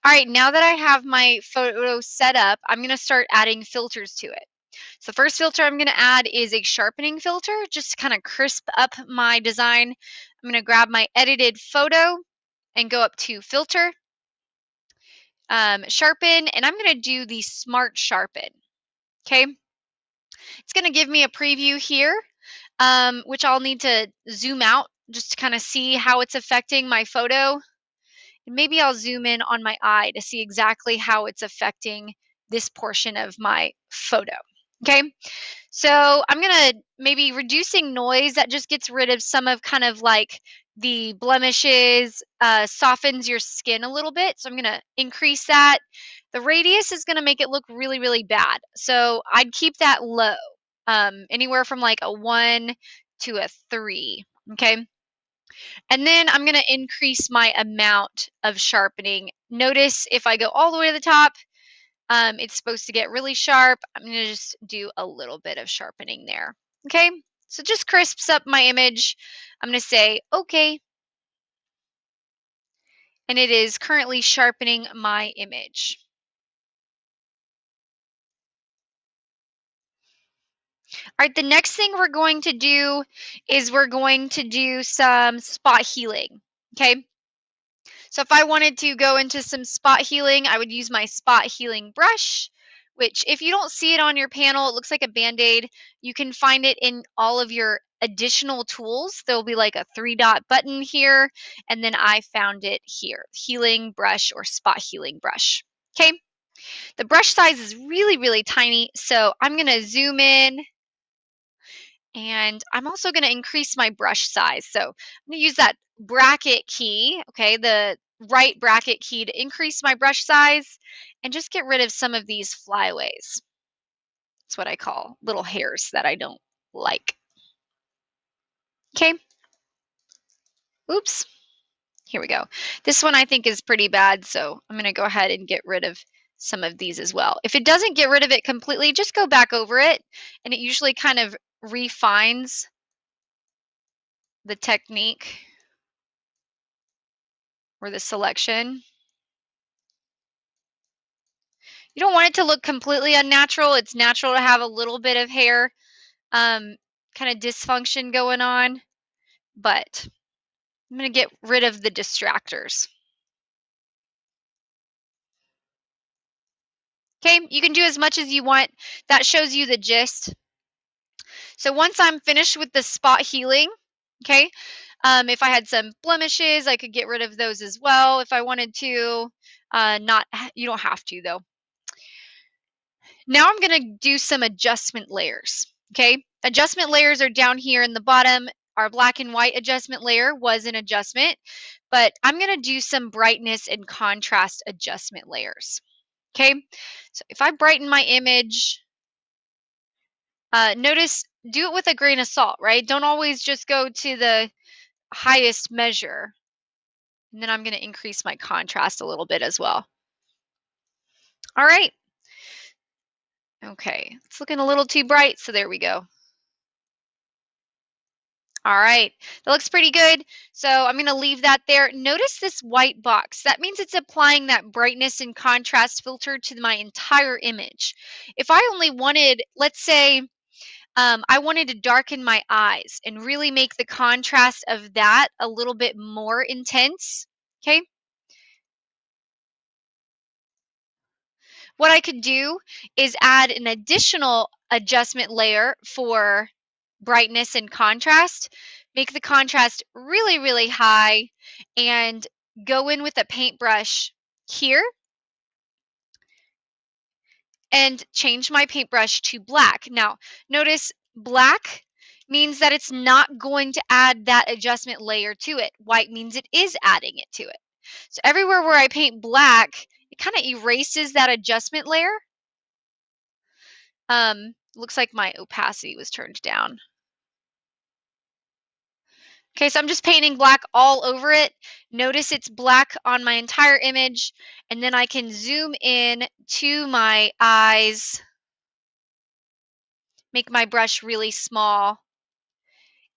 All right, now that I have my photo set up, I'm going to start adding filters to it. So the first filter I'm going to add is a sharpening filter, just to kind of crisp up my design. I'm going to grab my edited photo and go up to filter, sharpen, and I'm going to do the smart sharpen. Okay, it's going to give me a preview here, which I'll need to zoom out just to kind of see how it's affecting my photo. And maybe I'll zoom in on my eye to see exactly how it's affecting this portion of my photo. Okay, so I'm gonna maybe reducing noise, that just gets rid of some of kind of like the blemishes, softens your skin a little bit. So I'm gonna increase that. The radius is gonna make it look really, really bad. So I'd keep that low, anywhere from like a 1 to a 3. Okay. And then I'm going to increase my amount of sharpening. Notice if I go all the way to the top, it's supposed to get really sharp. I'm going to just do a little bit of sharpening there. Okay, so just crisps up my image. I'm going to say, okay. And it is currently sharpening my image. All right, the next thing we're going to do is we're going to do some spot healing. Okay, so if I wanted to go into some spot healing, I would use my spot healing brush, which if you don't see it on your panel, it looks like a Band-Aid. You can find it in all of your additional tools. There'll be like a 3-dot button here, and then I found it here, healing brush or spot healing brush. Okay, the brush size is really, really tiny, so I'm gonna zoom in, and I'm also gonna increase my brush size. So I'm gonna use that bracket key, okay, the right bracket key, to increase my brush size and just get rid of some of these flyaways. That's what I call little hairs that I don't like. Okay. Oops. Here we go. This one I think is pretty bad, so I'm going to go ahead and get rid of some of these as well. If it doesn't get rid of it completely, just go back over it, and it usually kind of refines the technique or the selection. You don't want it to look completely unnatural. It's natural to have a little bit of hair kind of dysfunction going on, but I'm going to get rid of the distractors. Okay, you can do as much as you want. That shows you the gist. So once I'm finished with the spot healing, okay, if I had some blemishes, I could get rid of those as well if I wanted to. You don't have to though. Now I'm going to do some adjustment layers. Okay, adjustment layers are down here in the bottom. Our black and white adjustment layer was an adjustment, but I'm going to do some brightness and contrast adjustment layers. Okay, so if I brighten my image, notice, do it with a grain of salt, right? Don't always just go to the highest measure. And then I'm going to increase my contrast a little bit as well. All right. Okay, it's looking a little too bright, so there we go. All right, that looks pretty good. So I'm going to leave that there. Notice this white box. That means it's applying that brightness and contrast filter to my entire image. If I only wanted, let's say, I wanted to darken my eyes and really make the contrast of that a little bit more intense, okay? What I could do is add an additional adjustment layer for brightness and contrast, make the contrast really, really high, and go in with a paintbrush here and change my paintbrush to black. Now, notice black means that it's not going to add that adjustment layer to it. White means it is adding it to it. So everywhere where I paint black, it kind of erases that adjustment layer. Looks like my opacity was turned down. Okay, so I'm just painting black all over it. Notice it's black on my entire image, and then I can zoom in to my eyes, make my brush really small,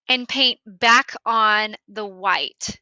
and paint back on the white.